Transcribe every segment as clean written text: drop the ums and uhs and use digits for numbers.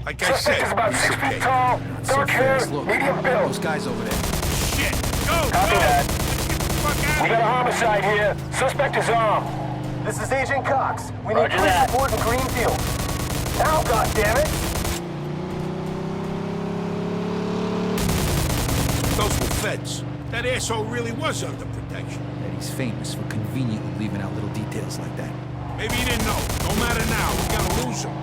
Like I said, Suspect is about he's 6 feet okay. tall, Not so dark hair, fast. Look, medium build. those guys over there. Shit! Go! Copy go! that. Let's get the fuck out We of got a here! homicide here. Suspect is armed. This is Agent Cox. We need Roger police that. report in Greenfield. Now, goddammit! Those were feds. That asshole really was under protection. Eddie's famous for conveniently leaving out little details like that. Maybe he didn't know. No matter now, we gotta lose him.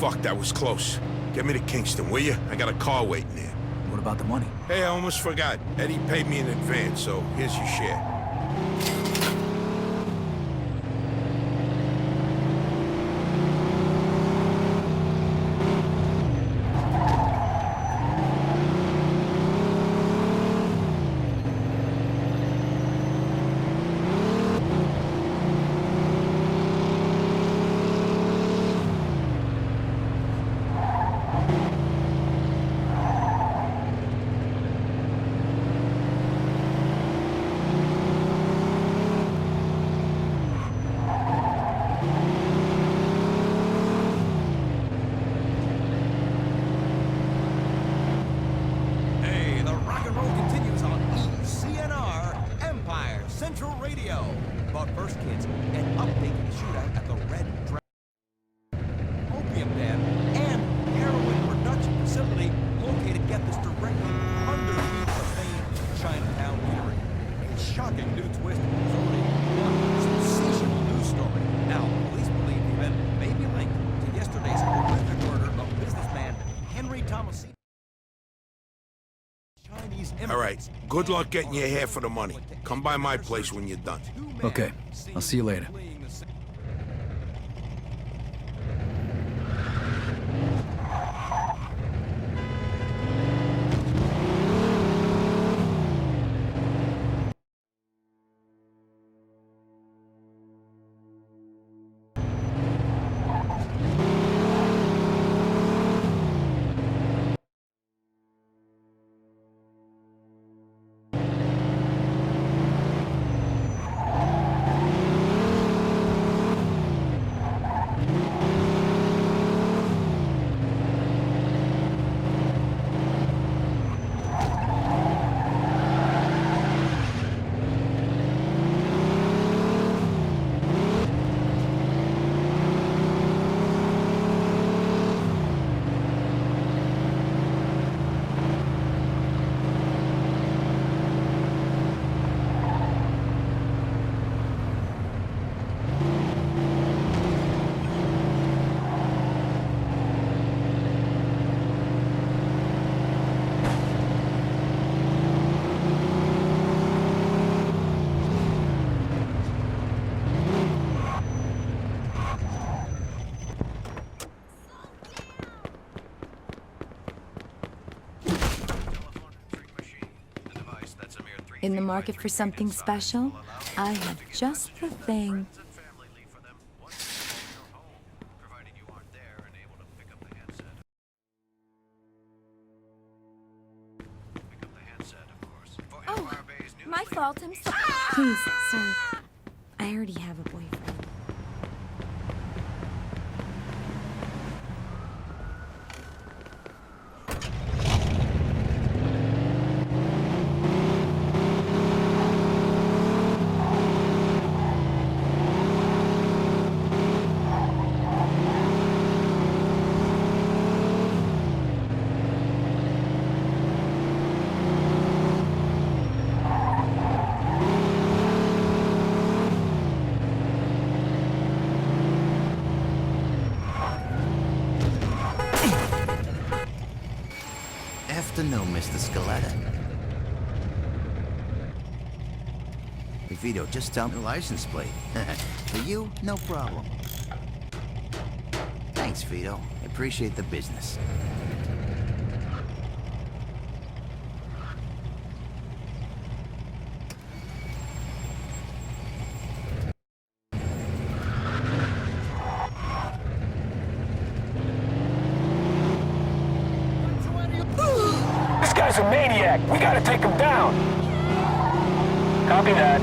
Fuck, that was close. Get me to Kingston, will you? I got a car waiting there. What about the money? Hey, I almost forgot. Eddie paid me in advance, so here's your share. Hey, the rock and roll continues on ECNR Empire Central Radio. But first, kids, an update to the shootout at the Red Dragon Opium Den and heroin production facility located, get this, directly underneath the main Chinatown eatery. A shocking new twist is only one sensational news story. Now, police believe the event may be linked to yesterday's horrific murder of businessman Henry Thomas. All right, good luck getting your half of the money. Come by my place when you're done. Okay, I'll see you later. In the market for something special? I have just the thing. Oh, my fault. I'm sorry. Please, sir. I already have a boyfriend. afternoon, Mr. Scaletta. Hey, Vito, just tell me the license plate. For you, no problem. Thanks, Vito. I appreciate the business. This guy's a maniac. We gotta take him down. Copy that.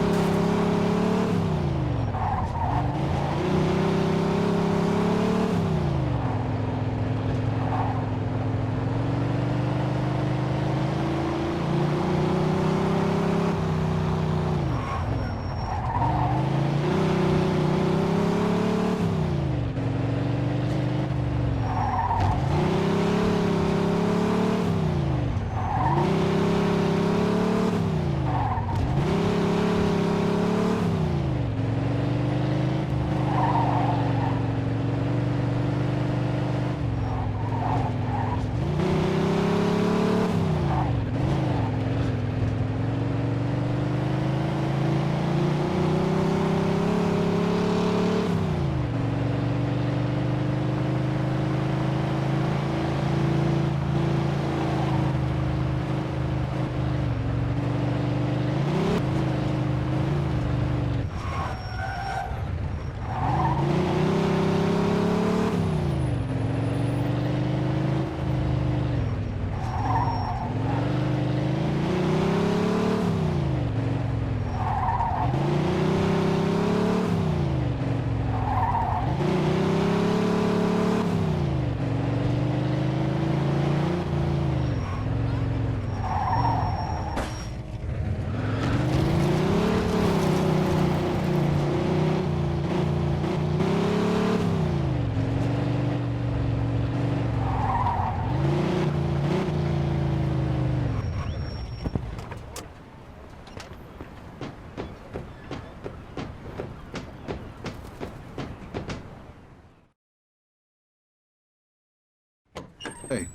Hey,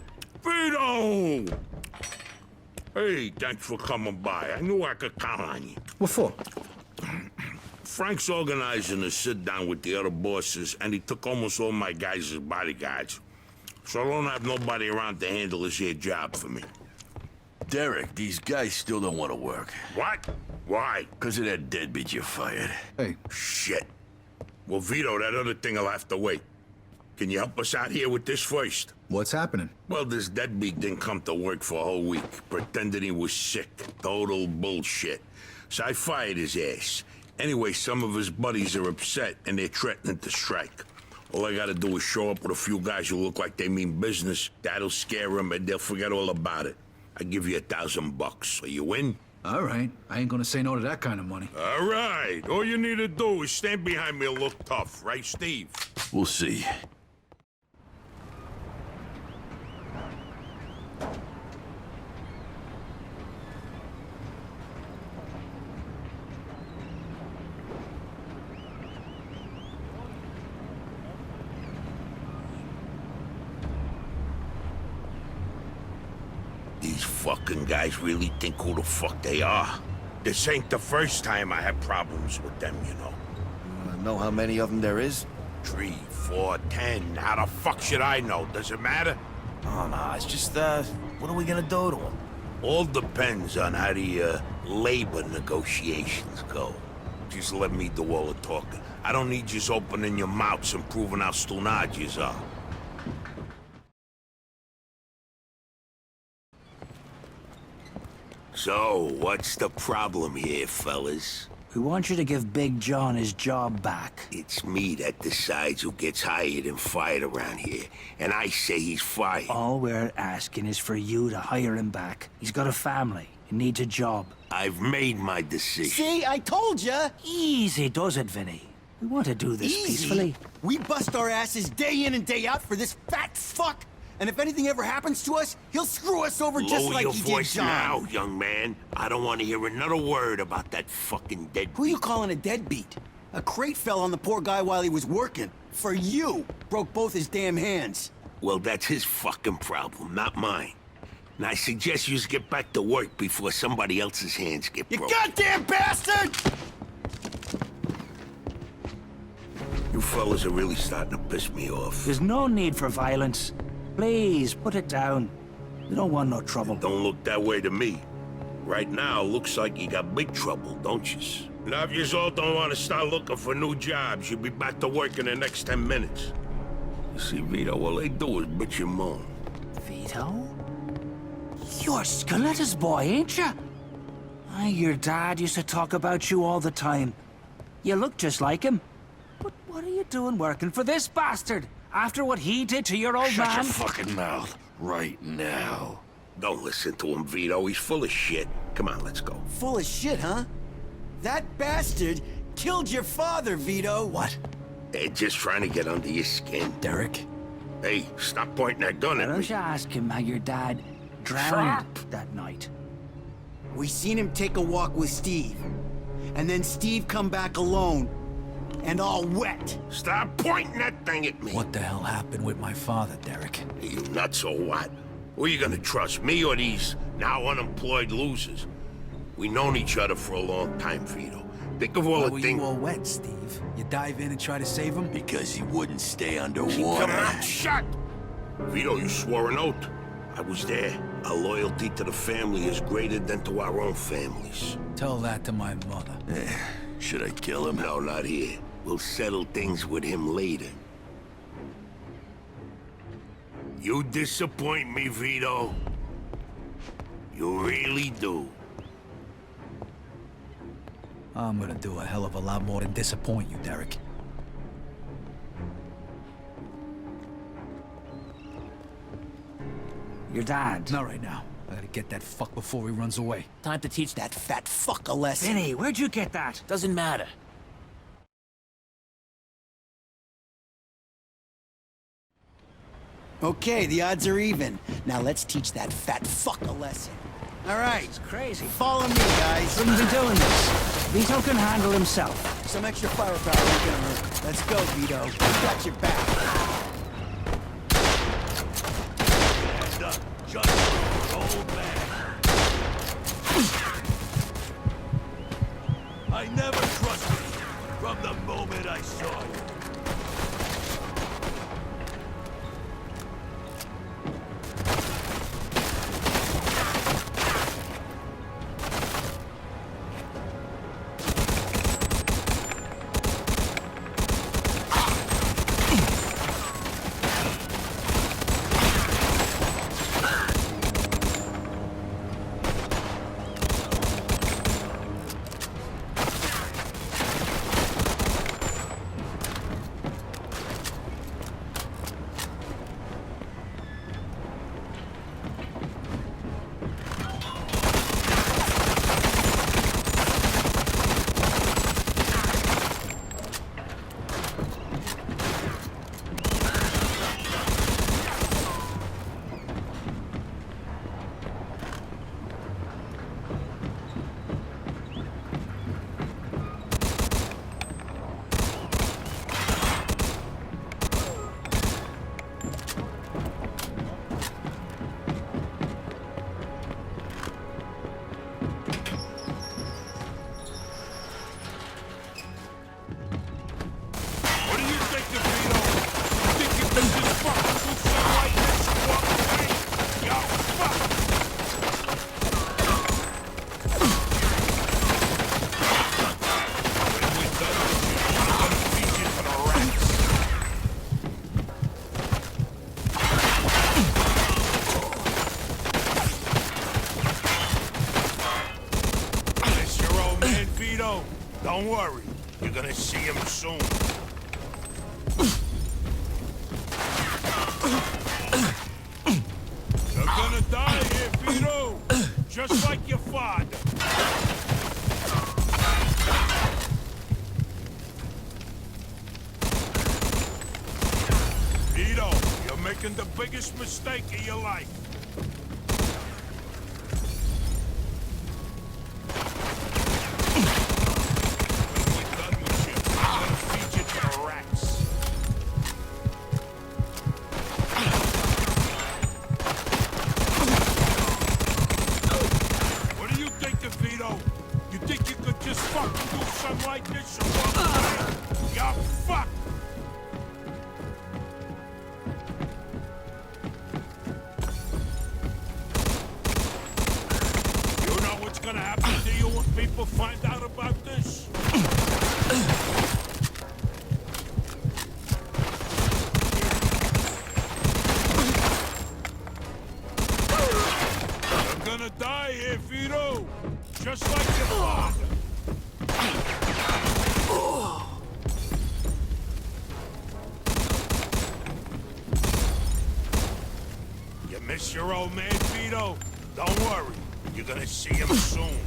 Vito! Hey, thanks for coming by. I knew I could count on you. what for? Frank's organizing a sit-down with the other bosses, and he took almost all my guys as bodyguards. So I don't have nobody around to handle this here job for me. Derek, these guys still don't want to work. What? Why? Because of that deadbeat you fired. Hey, Shit. Well, Vito, that other thing will have to wait. Can you help us out here with this first? what's happening? Well, this deadbeat didn't come to work for a whole week, pretending he was sick. Total bullshit. So I fired his ass. Anyway, some of his buddies are upset, and they're threatening to strike. All I gotta do is show up with a few guys who look like they mean business. That'll scare them, and they'll forget all about it. I give you $1,000. Are you in? All right, I ain't gonna say no to that kind of money. All right. All you need to do is stand behind me and look tough, right, Steve? We'll see. These fucking guys really think who the fuck they are. This ain't the first time I had problems with them, you know. Know how many of them there is? 3, 4, 10. How the fuck should I know? Does it matter? Oh, no, it's just, what are we gonna do to them? All depends on how the, labor negotiations go. Just let me do all the talking. I don't need you opening your mouths and proving how stunad yous are. So, what's the problem here, fellas? We want you to give Big John his job back. It's me that decides who gets hired and fired around here, and I say he's fired. All we're asking is for you to hire him back. He's got a family. He needs a job. I've made my decision. See, I told ya! Easy does it, Vinny. We want to do this peacefully. We bust our asses day in and day out for this fat fuck! And if anything ever happens to us, he'll screw us over just Lower like your he voice did John. now, young man. I don't want to hear another word about that fucking dead. Who you calling a deadbeat? A crate fell on the poor guy while he was working. For you. Broke both his damn hands. Well, that's his fucking problem, not mine. And I suggest you get back to work before somebody else's hands get You broken. goddamn bastard! You fellas are really starting to piss me off. There's no need for violence. Please, put it down. We don't want no trouble. Don't look that way to me. Right now, looks like you got big trouble, don't you? Now, if you all don't want to start looking for new jobs, you'll be back to work in the next 10 minutes. You see, Vito, all they do is bitch and moan. Vito? You're Scoletta's boy, ain't you? Your dad used to talk about you all the time. You look just like him. But what are you doing working for this bastard? After what he did to your old Shut man? your fucking mouth right now. Don't listen to him, Vito. He's full of shit. Come on, let's go. Full of shit, huh? That bastard killed your father, Vito. What? They're just trying to get under your skin. Derek? Hey, stop pointing that gun Why at don't me. you ask him how your dad drowned that night? We seen him take a walk with Steve. And then Steve come back alone. And all wet. Stop pointing that thing at me. What the hell happened with my father, Derek? You nuts or what? Who are you gonna trust, me or these now unemployed losers? We known each other for a long time, Vito. Think of all Why the were things... you all wet, Steve? You dive in and try to save him? Because he wouldn't stay Come underwater. on, shut! Vito, you swore an oath. I was there. Our loyalty to the family is greater than to our own families. Tell that to my mother. Should I kill him? No, not here. We'll settle things with him later. You disappoint me, Vito. You really do. I'm gonna do a hell of a lot more than disappoint you, Derek. Your dad. Not right now. I gotta get that fuck before he runs away. Time to teach that fat fuck a lesson. Vinny, where'd you get that? Doesn't matter. Okay, the odds are even. Now let's teach that fat fuck a lesson. All right, It's crazy. follow me, guys. Shouldn't be doing this. Vito can handle himself. Some extra firepower ain't gonna hurt. Let's go, Vito. We got your back. Stand up. Just roll back. I never trusted you from the moment I saw you. What do you think of Vito? You think you can just fucking do something like this and walk away? Yo, fuck! When we're done with you, I'm gonna feed you to the rats. This your old man, Vito? Don't worry. You're gonna see him soon. You're gonna die here, Vito! Just like your father. Vito, you're making the biggest mistake of your life. When we're done with you, I'm gonna feed you to the rats. gonna die here, Vito. Just like your father. You miss your old man, Vito? Don't worry. You're gonna see him soon.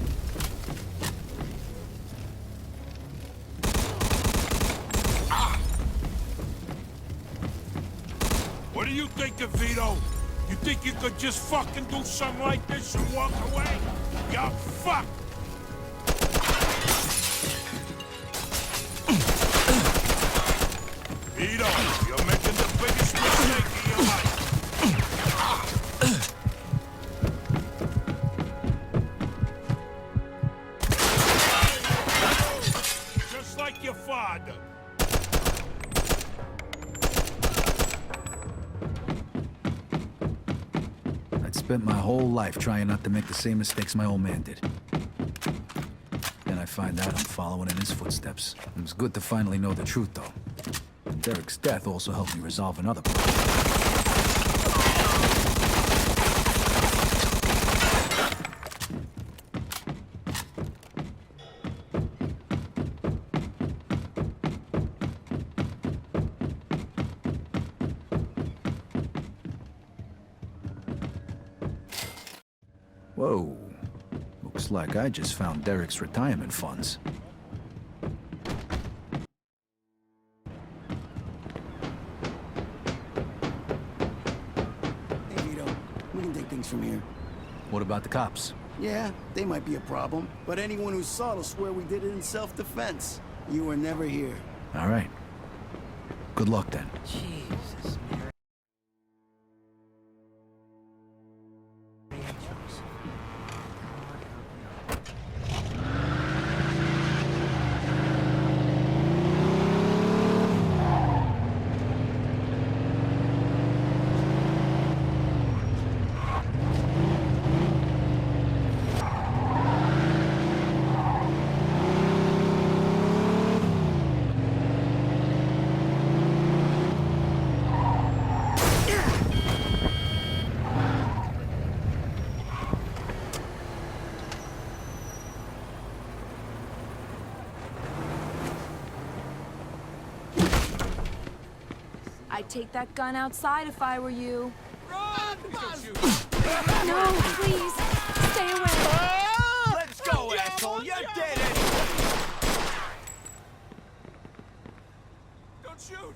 What do you think, Vito? You think you could just fucking do something like this and walk away? You're fucked! Vito, you're making the biggest mistake of your life. Just like your father. I'd spent my whole life trying not to make the same mistakes my old man did. Then I find out I'm following in his footsteps. It was good to finally know the truth, though. Derek's death also helped me resolve another problem. Whoa. Looks like I just found Derek's retirement funds. Hey, Vito, we can take things from here. What about the cops? Yeah, they might be a problem, but anyone who saw it will swear we did it in self-defense. You were never here. All right. Good luck, then. Jesus, Mary. I'd take that gun outside if I were you. Run! No, please. Stay away. Let's go, asshole! You're dead anyway! Don't shoot!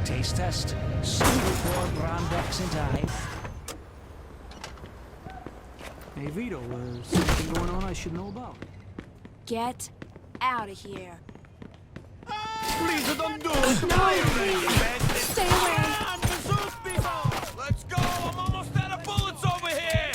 Taste test. Singapore brand accent I. Hey Vito, something going on I should know about? Get out of here. Please don't do it! No, please. Stay away. Let's go! I'm almost out of bullets over here!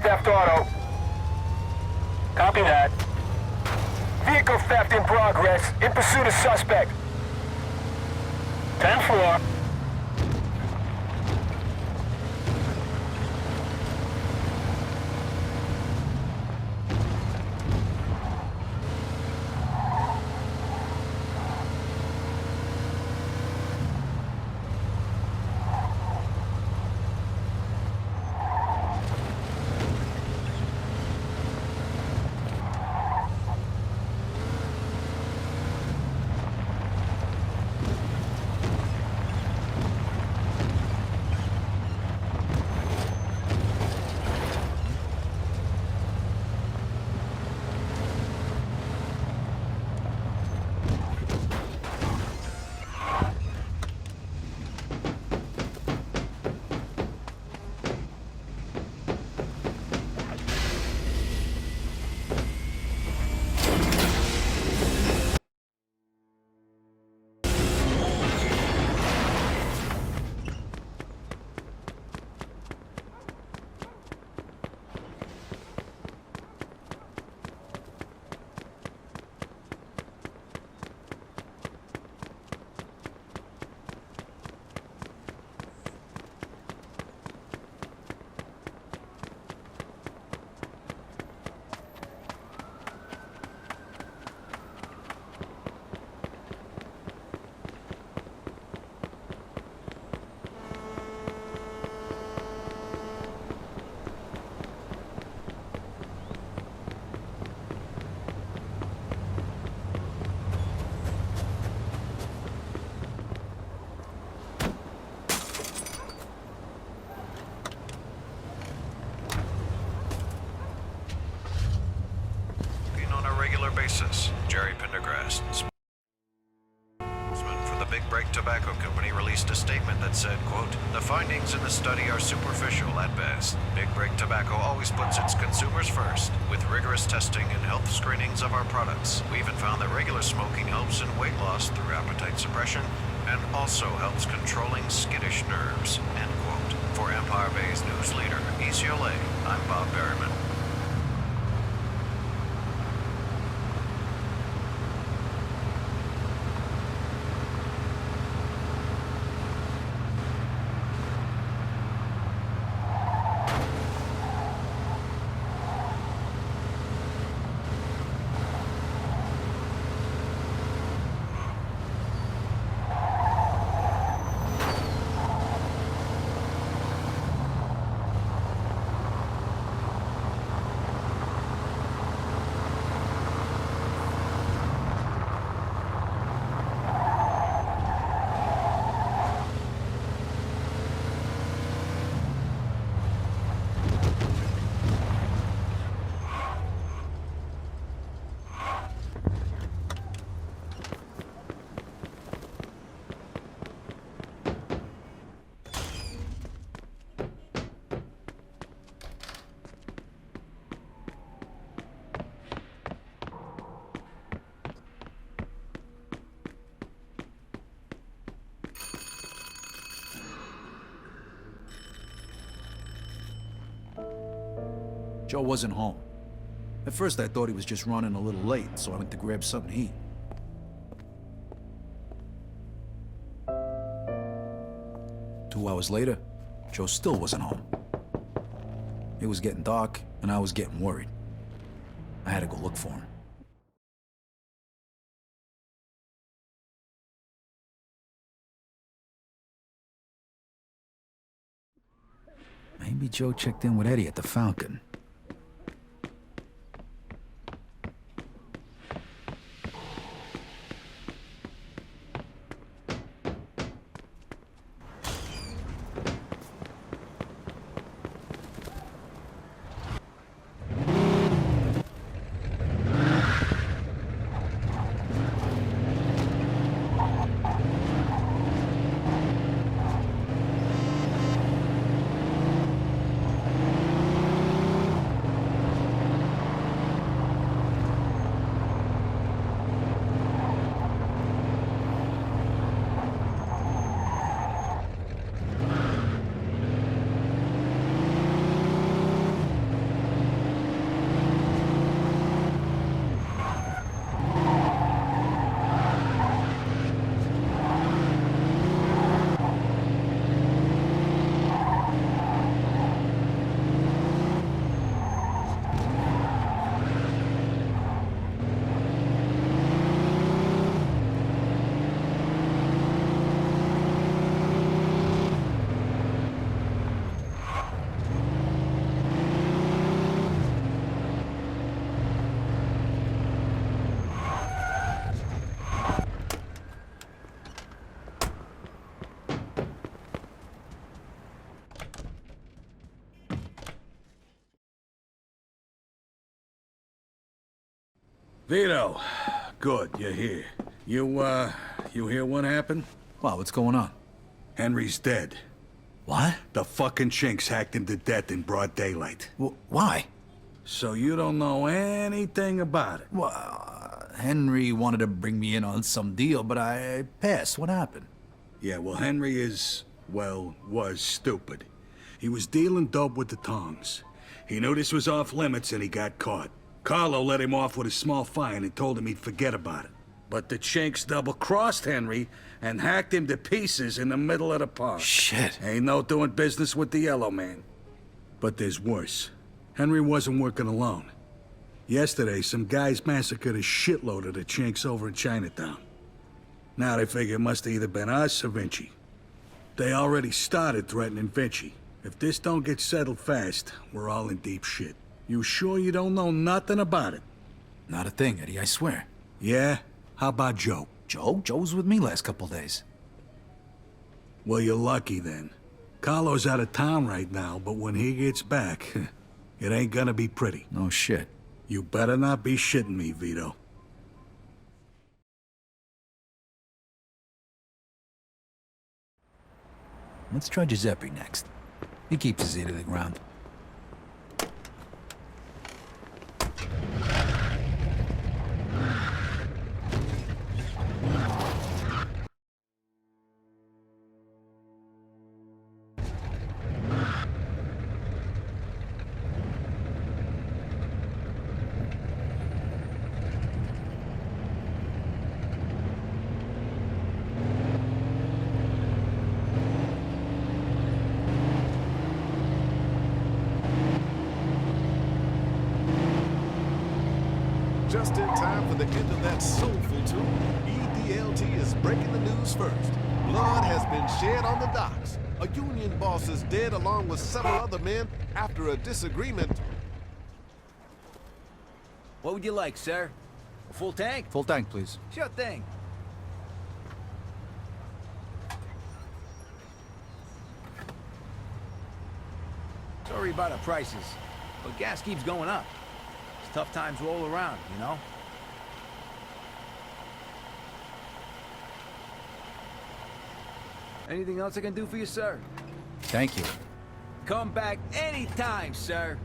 theft auto. Copy that. Vehicle theft in progress. In pursuit of suspect. 10-4. Basis. Jerry Pendergrass, spokesman for the Big Break Tobacco Company, released a statement that said, quote, "The findings in the study are superficial at best. Big Break Tobacco always puts its consumers first, with rigorous testing and health screenings of our products. We even found that regular smoking helps in weight loss through appetite suppression and also helps controlling skittish nerves," end quote. For Empire Bay's news leader, ECLA, I'm Bob Berryman. Joe wasn't home. At first I thought he was just running a little late, so I went to grab something to eat. Two hours later, Joe still wasn't home. It was getting dark, and I was getting worried. I had to go look for him. Maybe Joe checked in with Eddie at the fountain. Vito, good, you're here. You hear what happened? Wow, what's going on? Henry's dead. What? The fucking chinks hacked him to death in broad daylight. Why? So you don't know anything about it? Well, Henry wanted to bring me in on some deal, but I passed. What happened? Yeah, well, Henry was stupid. He was dealing dope with the tongs. He knew this was off limits and he got caught. Carlo let him off with a small fine and told him he'd forget about it. But the chinks double-crossed Henry and hacked him to pieces in the middle of the park. Shit. Ain't no doing business with the Yellow Man. But there's worse. Henry wasn't working alone. Yesterday, some guys massacred a shitload of the chinks over in Chinatown. Now they figure it must have either been us or Vinci. They already started threatening Vinci. If this don't get settled fast, we're all in deep shit. You sure you don't know nothing about it? Not a thing, Eddie, I swear. Yeah? How about Joe? Joe? Joe was with me last couple days. Well, you're lucky then. Carlo's out of town right now, but when he gets back, it ain't gonna be pretty. No shit. You better not be shitting me, Vito. Let's try Giuseppe next. He keeps his ear to the ground. Just in time for the end of that soulful tune, EDLT is breaking the news first. Blood has been shed on the docks. A union boss is dead along with several other men after a disagreement. What would you like, sir? A full tank? Full tank, please. Sure thing. Sorry about the prices, but gas keeps going up. It's tough times roll around, you know? Anything else I can do for you, sir? Thank you. Come back anytime, sir.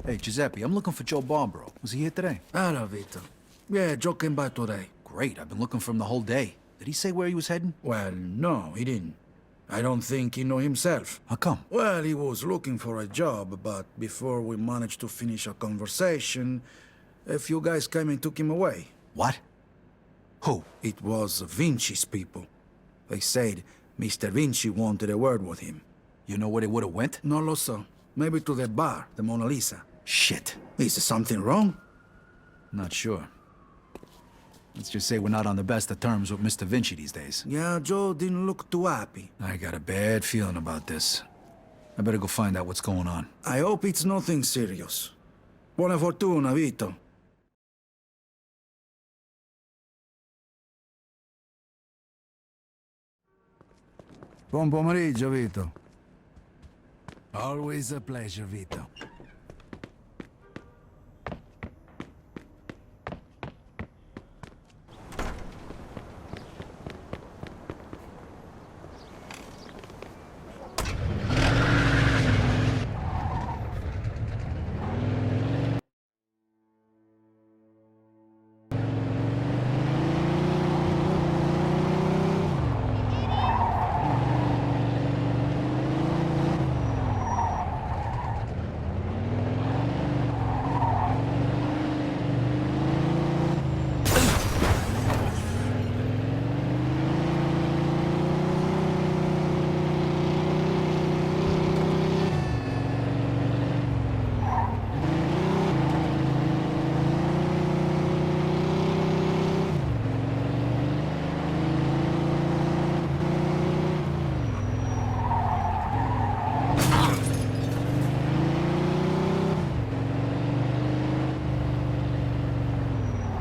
Hey, Giuseppe, I'm looking for Joe Barbaro. Was he here today? Hello, Vito. Yeah, Joe came by today. Great, I've been looking for him the whole day. Did he say where he was heading? Well, no, he didn't. I don't think he know himself. How come? Well, he was looking for a job, but before we managed to finish a conversation, a few guys came and took him away. What? Who? It was Vinci's people. They said Mr. Vinci wanted a word with him. You know where they would have went? No lo so. Maybe to the bar, the Mona Lisa. Shit. Is there something wrong? Not sure. Let's just say we're not on the best of terms with Mr. Vinci these days. Yeah, Joe didn't look too happy. I got a bad feeling about this. I better go find out what's going on. I hope it's nothing serious. Buona fortuna, Vito. Buon pomeriggio, Vito. Always a pleasure, Vito.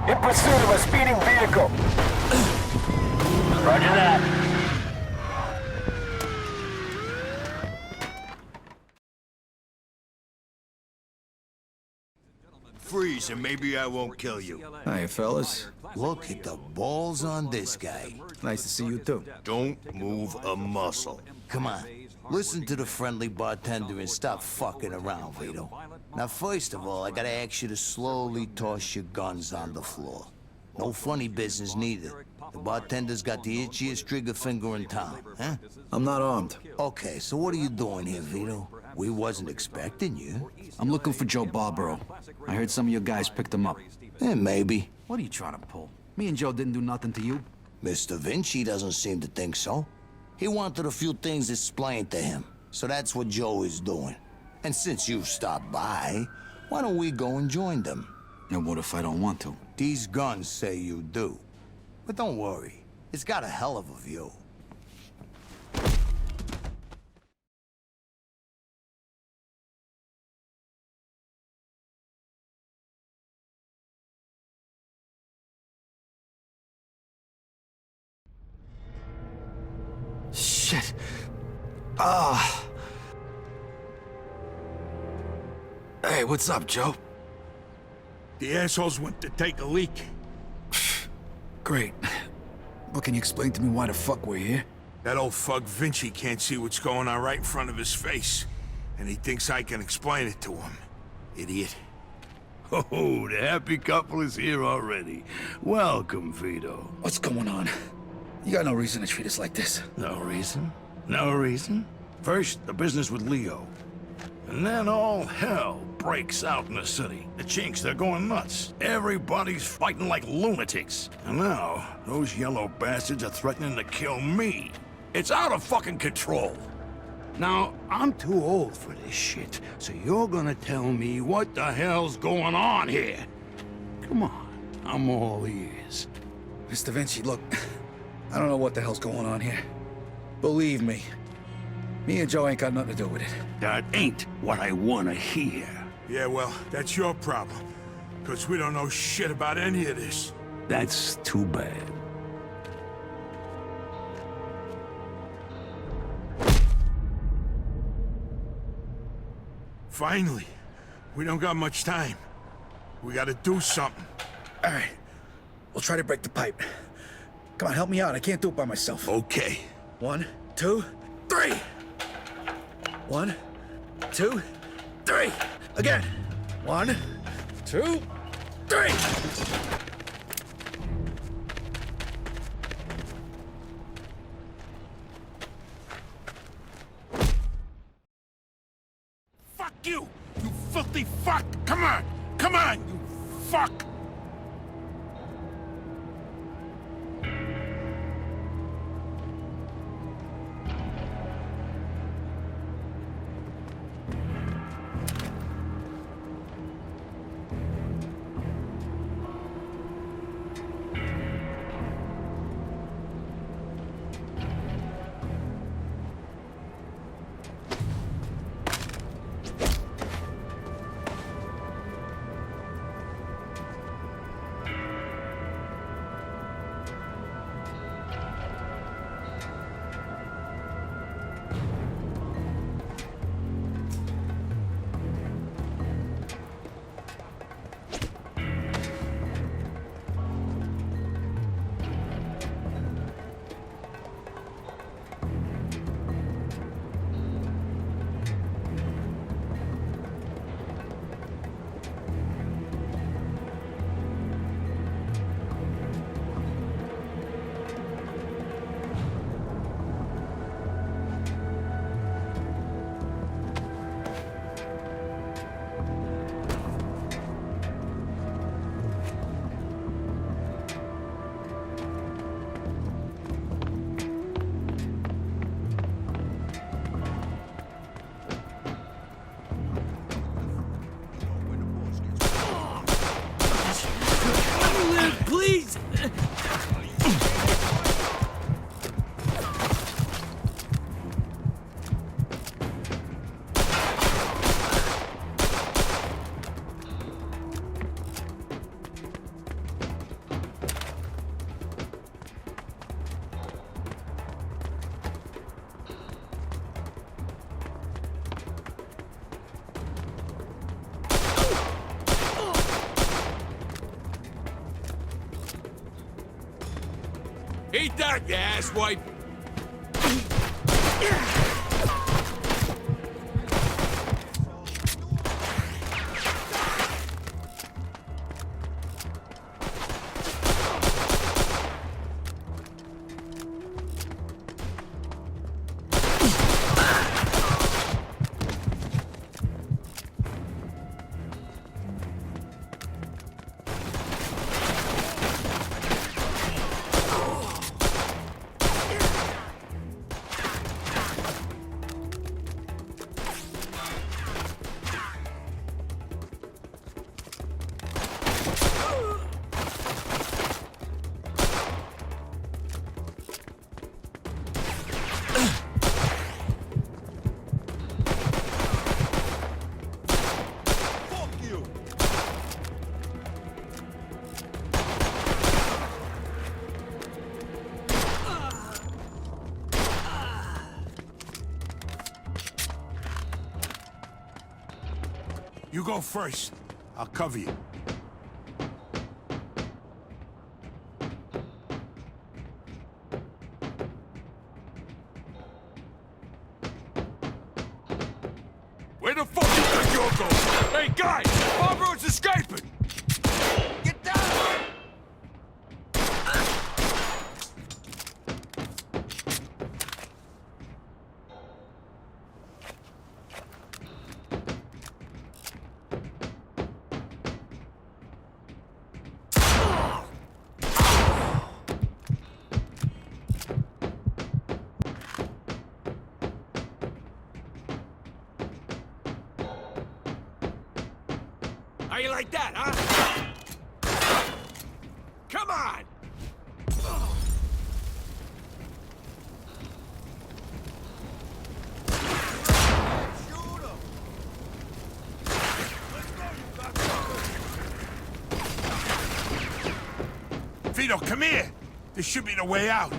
In pursuit of a speeding vehicle. Roger that. Freeze, and maybe I won't kill you. Hey, fellas. Look at the balls on this guy. Nice to see you, too. Don't move a muscle. Come on. Listen to the friendly bartender and stop fucking around, Vito. Now, first of all, I gotta ask you to slowly toss your guns on the floor. No funny business, neither. The bartender's got the itchiest trigger finger in town, huh? I'm not armed. Okay, so what are you doing here, Vito? We wasn't expecting you. I'm looking for Joe Barbaro. I heard some of your guys picked him up. Maybe. What are you trying to pull? Me and Joe didn't do nothing to you. Mr. Vinci doesn't seem to think so. He wanted a few things explained to him, so that's what Joe is doing. And since you've stopped by, why don't we go and join them? And what if I don't want to? These guns say you do. But don't worry, it's got a hell of a view. Shit. Ah. Hey, what's up, Joe? The assholes went to take a leak. Great. Well, can you explain to me why the fuck we're here? That old fuck Vinci can't see what's going on right in front of his face. And he thinks I can explain it to him. Idiot. Oh, the happy couple is here already. Welcome, Vito. What's going on? You got no reason to treat us like this. No reason? No reason? First, the business with Leo. And then all hell breaks out in the city. The chinks, they're going nuts. Everybody's fighting like lunatics. And now, those yellow bastards are threatening to kill me. It's out of fucking control. Now, I'm too old for this shit, so you're gonna tell me what the hell's going on here. Come on, I'm all ears. Mr. Vinci, look, I don't know what the hell's going on here. Believe me, me and Joe ain't got nothing to do with it. That ain't what I wanna hear. Yeah, well, that's your problem. Because we don't know shit about any of this. That's too bad. Finally. We don't got much time. We gotta do something. All right, we'll try to break the pipe. Come on, help me out. I can't do it by myself. Okay. 1, 2, 3. 1, 2, 3. Again. 1, 2, 3. Fuck you! You filthy fuck! Come on! Come on, you fuck! Please! Eat that, you asswipe! You go first. I'll cover you. Where the fuck you think you're going? Hey, guys! Barbara's escaping! Get down! How you like that, huh? Come on! Vito, come here! This should be the way out.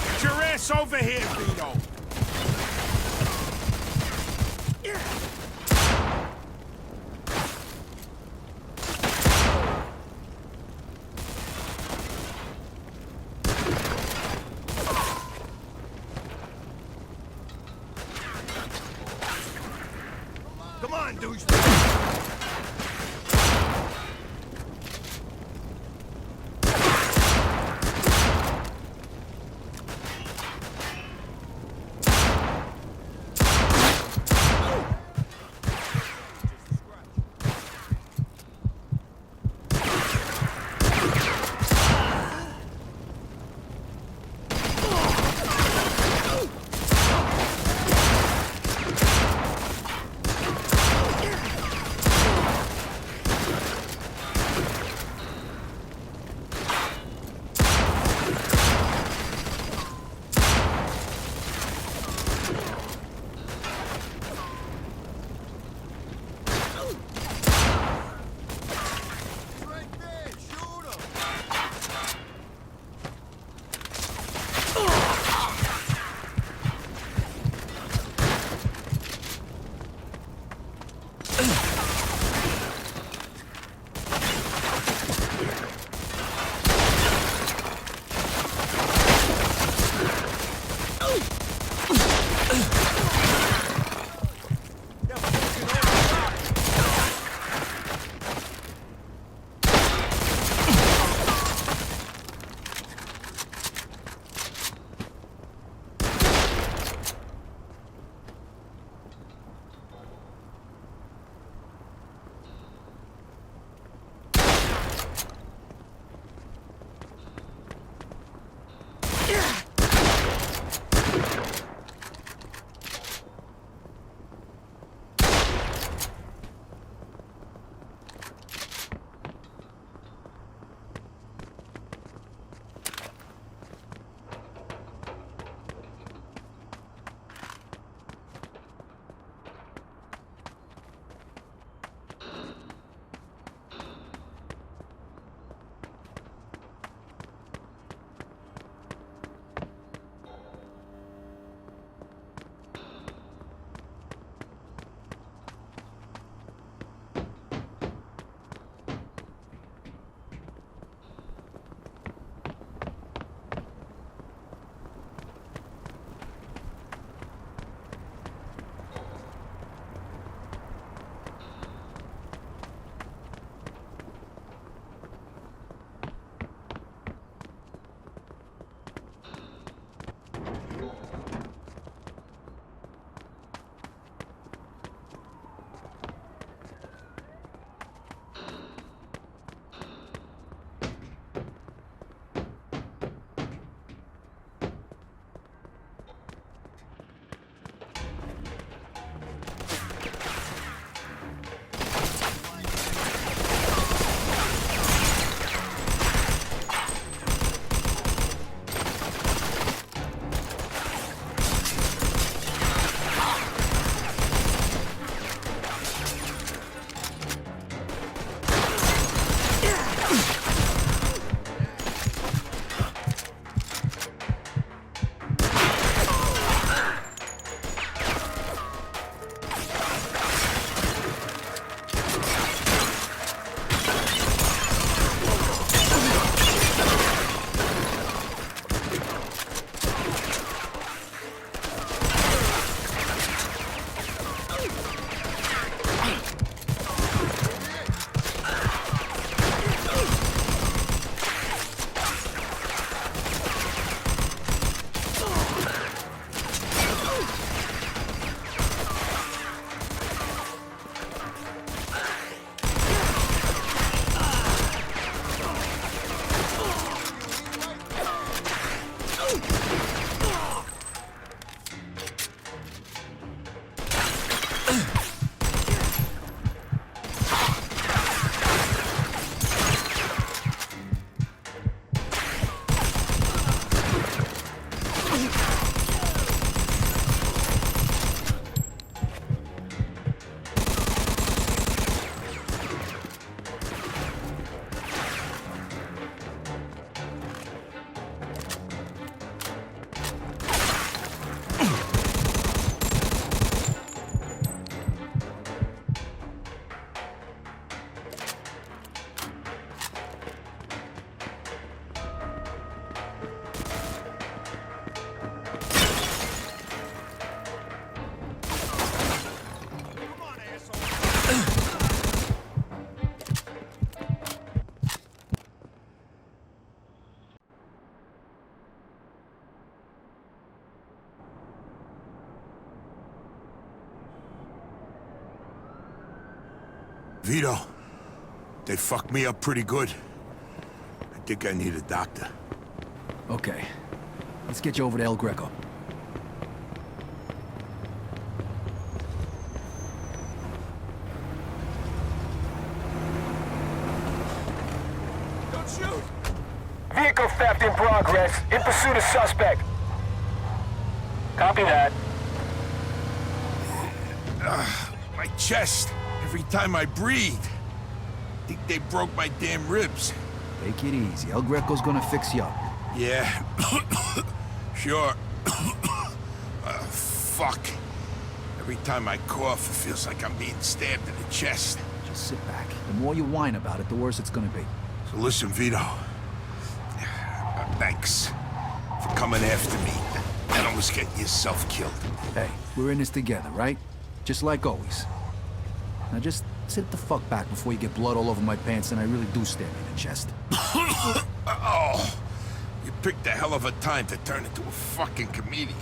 Get your ass over here, Vito! Come on, douche! Vito, they fucked me up pretty good. I think I need a doctor. Okay. Let's get you over to El Greco. Don't shoot! Vehicle theft in progress. In pursuit of suspect. Copy that. My chest. Every time I breathe. I think they broke my damn ribs. Take it easy. El Greco's gonna fix you up. Yeah. Sure. Fuck. Every time I cough, it feels like I'm being stabbed in the chest. Just sit back. The more you whine about it, the worse it's gonna be. So listen, Vito. Thanks for coming after me and almost getting yourself killed. Hey, we're in this together, right? Just like always. Now just sit the fuck back before you get blood all over my pants and I really do stab you in the chest. Oh, you picked a hell of a time to turn into a fucking comedian.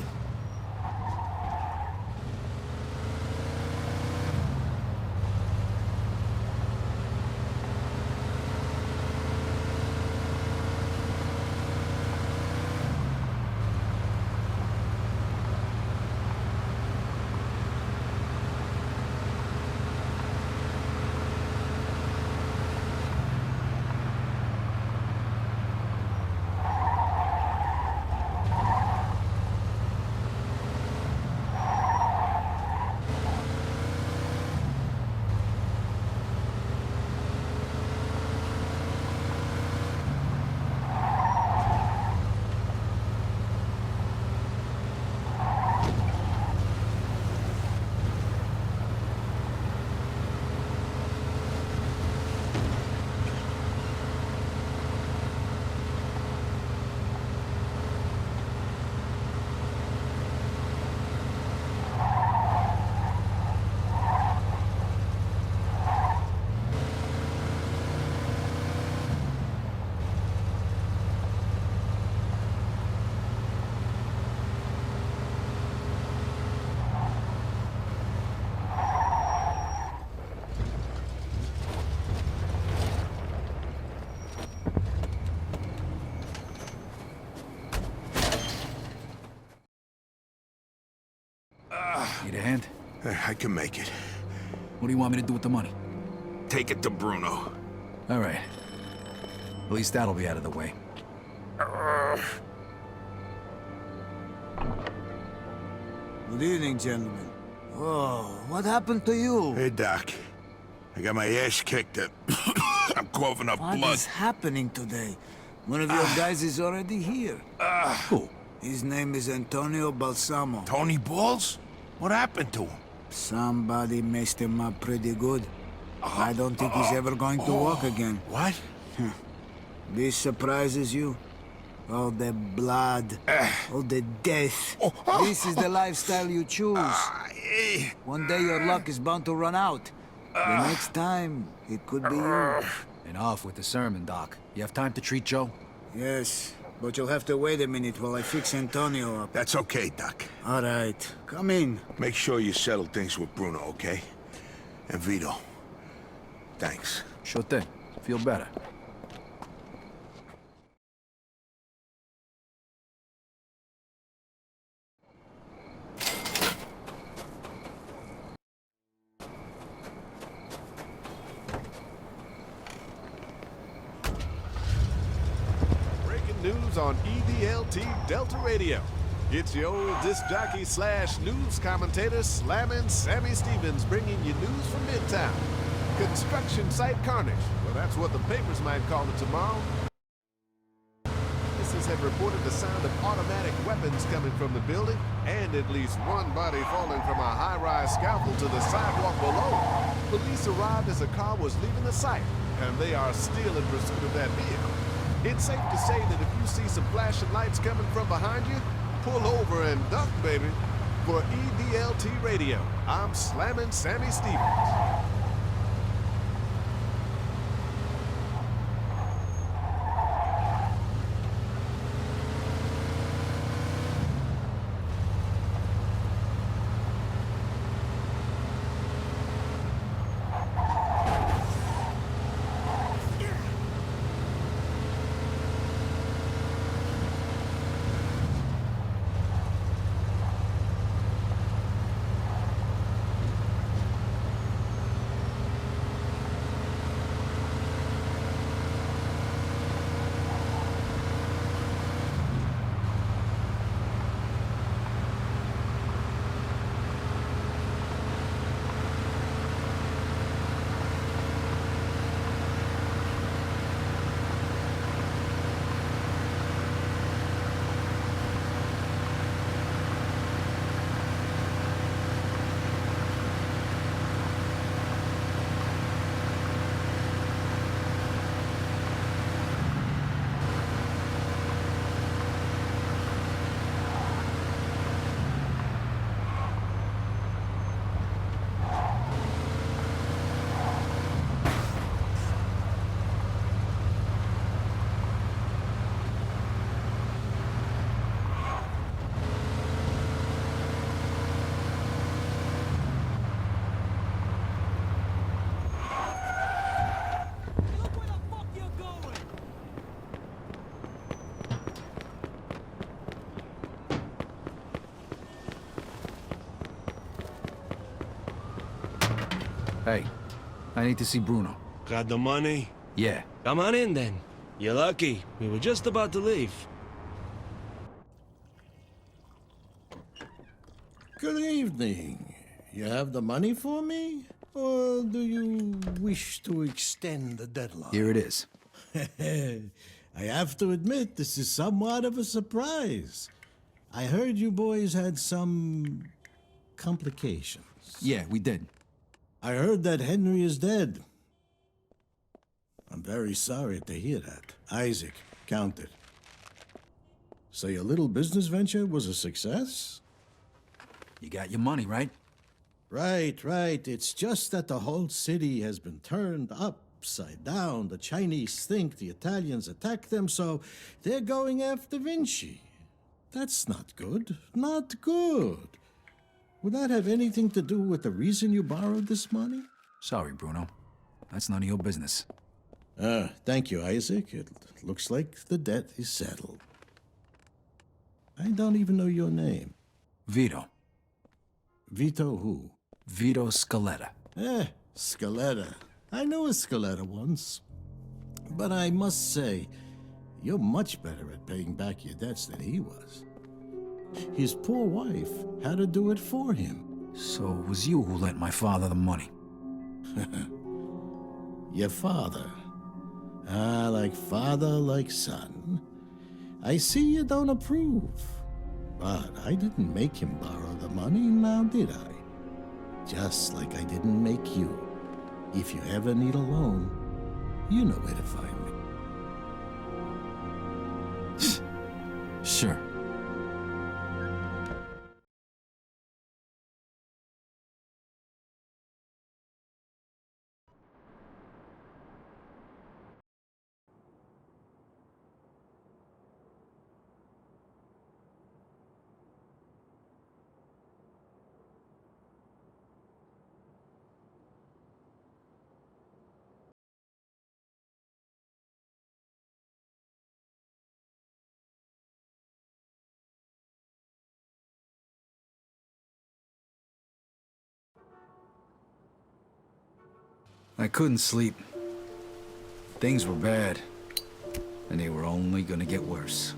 Need a hand? I can make it. What do you want me to do with the money? Take it to Bruno. All right. At least that'll be out of the way. Good evening, gentlemen. Oh, what happened to you? Hey, Doc. I got my ass kicked. I'm coughing up blood. What is happening today? One of your guys is already here. Who? His name is Antonio Balsamo. Tony Balls? What happened to him? Somebody messed him up pretty good. I don't think he's ever going to walk again. What? This surprises you? All the blood, all the death. This is the lifestyle you choose. One day your luck is bound to run out. The next time, it could be you. Enough with the sermon, Doc. You have time to treat Joe? Yes, but you'll have to wait a minute while I fix Antonio up. That's okay, Doc. All right, come in. Make sure you settle things with Bruno, okay? And Vito. Thanks. Sure thing. Feel better. News on EDLT Delta Radio. It's your old disc jockey / news commentator Slammin' Sammy Stevens bringing you news from Midtown. Construction site carnage. Well, that's what the papers might call it tomorrow. Witnesses have reported the sound of automatic weapons coming from the building and at least one body falling from a high-rise scaffold to the sidewalk below. Police arrived as a car was leaving the site, and they are still in pursuit of that vehicle. It's safe to say that if you see some flashing lights coming from behind you, pull over and duck, baby. For EDLT Radio, I'm Slammin' Sammy Stevens. Hey, I need to see Bruno. Got the money? Yeah. Come on in, then. You're lucky. We were just about to leave. Good evening. You have the money for me? Or do you wish to extend the deadline? Here it is. I have to admit, this is somewhat of a surprise. I heard you boys had some complications. Yeah, we did. I heard that Henry is dead. I'm very sorry to hear that. Isaac, count it. So your little business venture was a success? You got your money, right? Right. It's just that the whole city has been turned upside down. The Chinese think the Italians attacked them, so they're going after Vinci. That's not good. Not good. Would that have anything to do with the reason you borrowed this money? Sorry, Bruno. That's none of your business. Thank you, Isaac. It looks like the debt is settled. I don't even know your name. Vito. Vito who? Vito Scaletta. Scaletta. I knew a Scaletta once. But I must say, you're much better at paying back your debts than he was. His poor wife had to do it for him. So it was you who lent my father the money? Your father. Like father, like son. I see you don't approve. But I didn't make him borrow the money, now did I? Just like I didn't make you. If you ever need a loan, you know where to find me. Sure. I couldn't sleep. Things were bad, and they were only gonna get worse.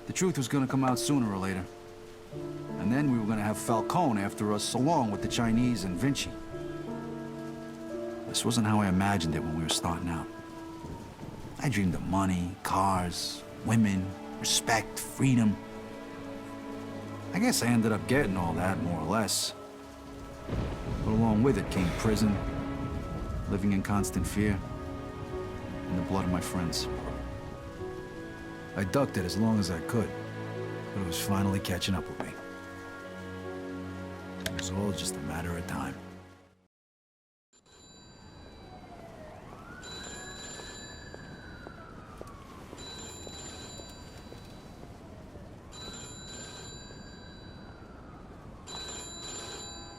The truth was gonna come out sooner or later. And then we were gonna have Falcone after us, along with the Chinese and Vinci. This wasn't how I imagined it when we were starting out. I dreamed of money, cars, women, respect, freedom. I guess I ended up getting all that, more or less. But along with it came prison, living in constant fear, and the blood of my friends. I ducked it as long as I could, but it was finally catching up with me. It was all just a matter of time.